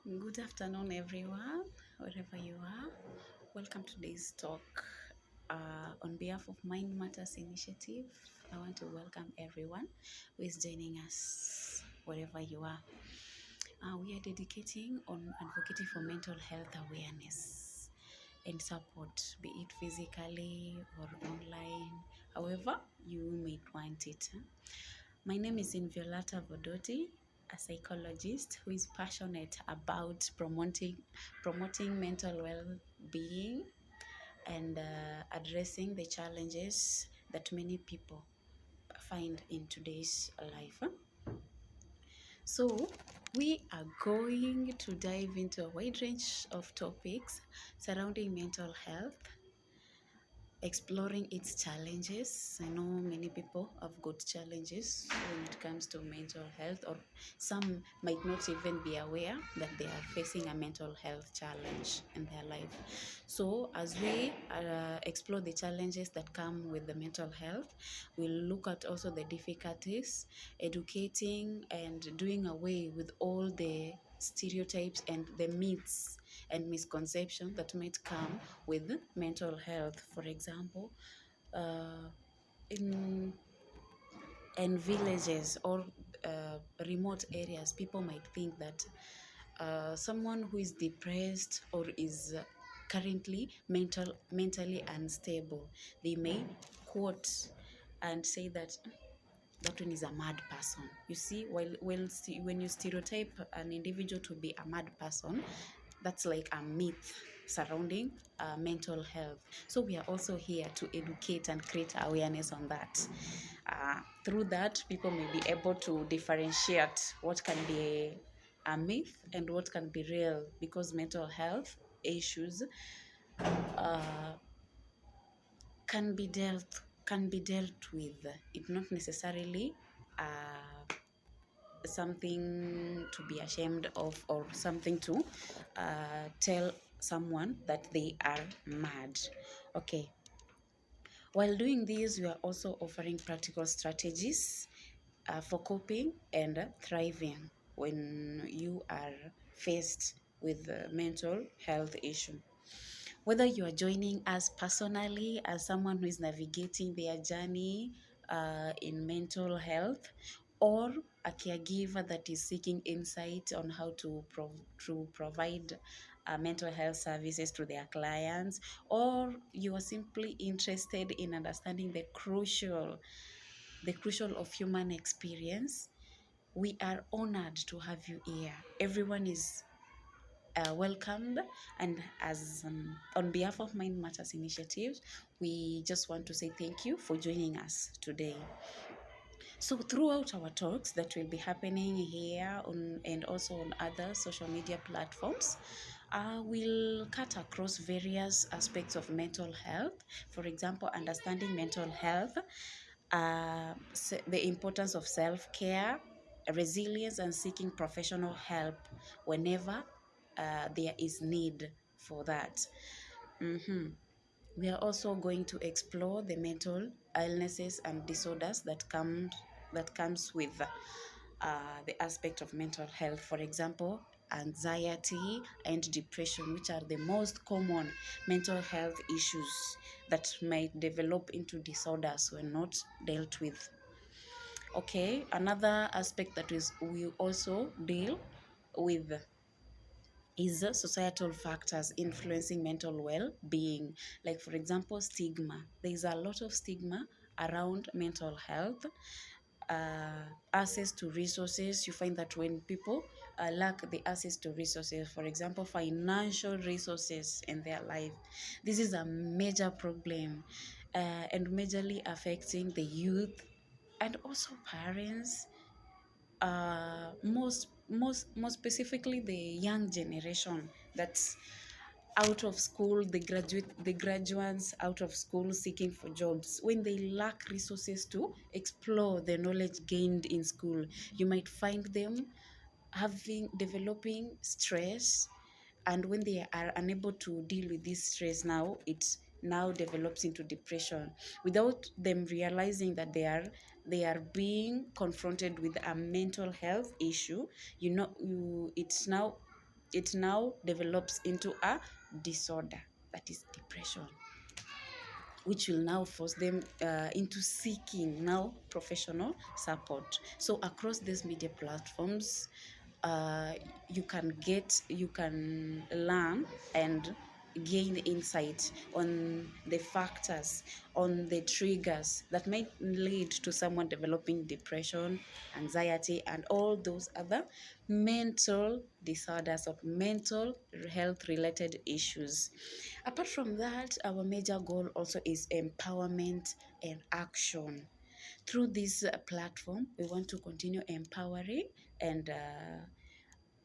Good afternoon, everyone, wherever you are. Welcome to today's talk. On behalf of Mind Matters Initiative, I want to welcome everyone who is joining us wherever you are. We are dedicating on advocating for mental health awareness and support, be it physically or online, however you may want it. My name is Inviolata Vodoti, a psychologist who is passionate about promoting mental well-being and addressing the challenges that many people find in today's life. So, we are going to dive into a wide range of topics surrounding mental health, exploring its challenges. I know many people have got challenges when it comes to mental health, or some might not even be aware that they are facing a mental health challenge in their life. So, as we explore the challenges that come with the mental health, we'll look at also the difficulties, educating and doing away with all the stereotypes and the myths and misconceptions that might come with mental health. For example, uh, in villages or remote areas, people might think that someone who is depressed or is currently mentally unstable, they may quote and say that that one is a mad person. You see, when you stereotype an individual to be a mad person, that's like a myth surrounding mental health. So we are also here to educate and create awareness on that. Through that, people may be able to differentiate what can be a myth and what can be real, because mental health issues uh, can be dealt with. It's not necessarily something to be ashamed of, or something to tell someone that they are mad. Okay. While doing this, we are also offering practical strategies for coping and thriving when you are faced with a mental health issue. Whether you are joining us personally as someone who is navigating their journey in mental health, or a caregiver that is seeking insight on how to provide mental health services to their clients, or you are simply interested in understanding the crucial of human experience, we are honored to have you here. Everyone is welcomed, and as on behalf of Mind Matters Initiative, we just want to say thank you for joining us today. So throughout our talks that will be happening here on and also on other social media platforms, we'll cut across various aspects of mental health. For example, understanding mental health, the importance of self-care, resilience, and seeking professional help whenever there is need for that. Mhm. We are also going to explore the mental illnesses and disorders that comes with the aspect of mental health. For example, anxiety and depression, which are the most common mental health issues that might develop into disorders when not dealt with. Okay, another aspect that is we also deal with is the societal factors influencing mental well-being. Like, for example, stigma. There is a lot of stigma around mental health. Access to resources. You find that when people lack the access to resources, for example, financial resources in their life, this is a major problem, and majorly affecting the youth and also parents, most specifically the young generation that's out of school, the graduates out of school seeking for jobs. When they lack resources to explore the knowledge gained in school, you might find them developing stress, and when they are unable to deal with this stress, now it now develops into depression without them realizing that they are being confronted with a mental health issue. It's now it now develops into a disorder, that is depression, which will now force them into seeking now professional support. So across these media platforms, uh, you can learn and gain insight on the factors, on the triggers that might lead to someone developing depression, anxiety, and all those other mental disorders or mental health related issues. Apart from that, our major goal also is empowerment and action. Through this platform, we want to continue empowering and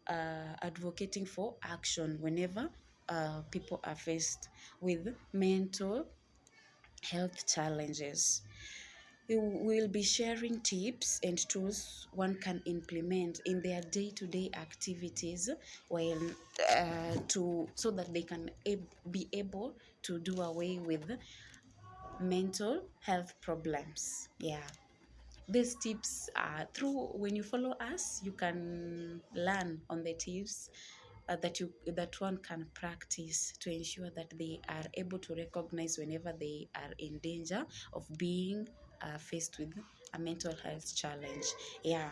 advocating for action whenever people are faced with mental health challenges. We will be sharing tips and tools one can implement in their day-to-day activities while to so that they can be able to do away with mental health problems. Yeah. These tips are through when you follow us, you can learn on the tips that one can practice to ensure that they are able to recognize whenever they are in danger of being faced with a mental health challenge. Yeah,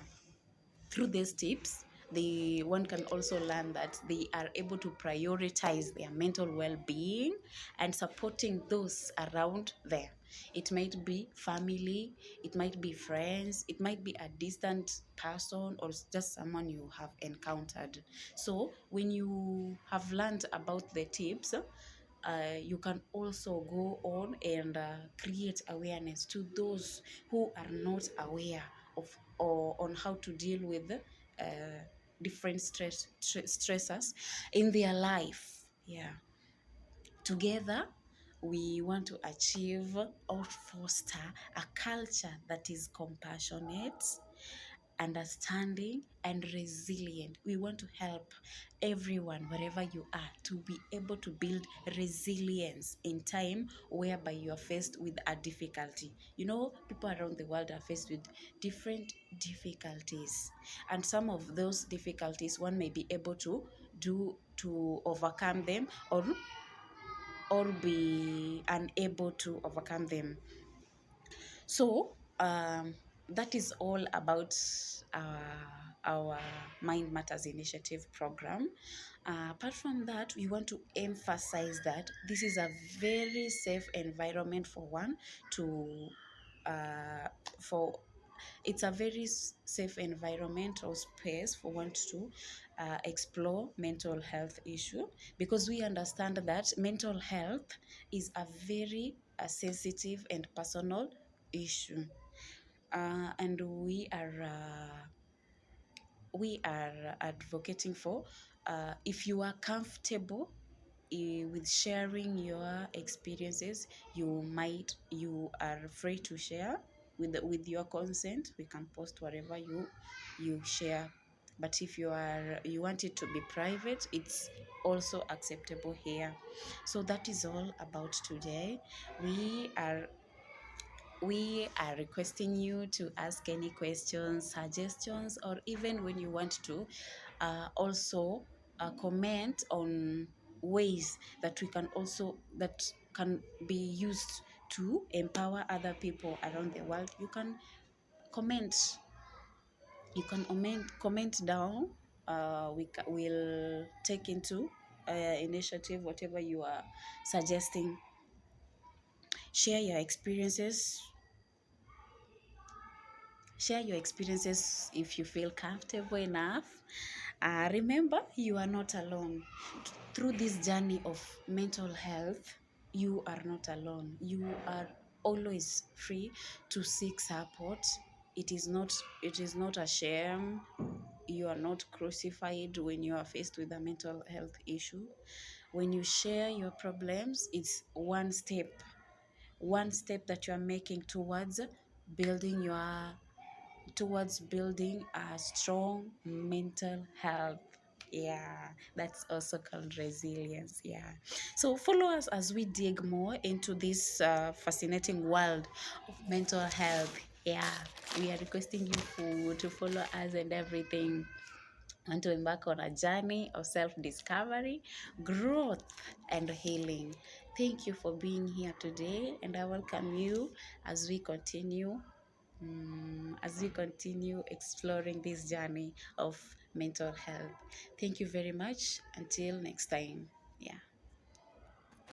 through these tips, the one can also learn that they are able to prioritize their mental well-being and supporting those around them. It might be family, it might be friends, it might be a distant person or just someone you have encountered. So when you have learned about the tips, you can also go on and create awareness to those who are not aware of or on how to deal with different stressors in their life. Yeah, together we want to achieve or foster a culture that is compassionate, understanding, and resilient. We want to help everyone, wherever you are, to be able to build resilience in time whereby you are faced with a difficulty. You know, people around the world are faced with different difficulties, and some of those difficulties one may be able to do to overcome them or be unable to overcome them. So that is all about our Mind Matters Initiative program. Apart from that, we want to emphasize that this is a very safe environment for one to for it's a very safe environment or space for one to explore mental health issue, because we understand that mental health is a very sensitive and personal issue, and we are advocating for if you are comfortable with sharing your experiences, you are free to share with your consent. We can post whatever you share, but if you want it to be private, it's also acceptable here. So that is all about today. We are requesting you to ask any questions, suggestions, or even when you want to also comment on ways that that can be used to empower other people around the world. Comment you can comment down. We'll take into initiative whatever you are suggesting. Share your experiences. Share your experiences if you feel comfortable enough. Remember, you are not alone. Through this journey of mental health, you are not alone. You are always free to seek support. It is not a shame. You are not crucified when you are faced with a mental health issue. When you share your problems, it's one step that you are making building your towards building a strong mental health. Yeah, that's also called resilience. Yeah. So follow us as we dig more into this fascinating world of mental health. Yeah, we are requesting you to follow us and everything. want to embark on a journey of self-discovery, growth, and healing. Thank you for being here today, and I welcome you as we continue exploring this journey of mental health. Thank you very much. Until next time. Yeah.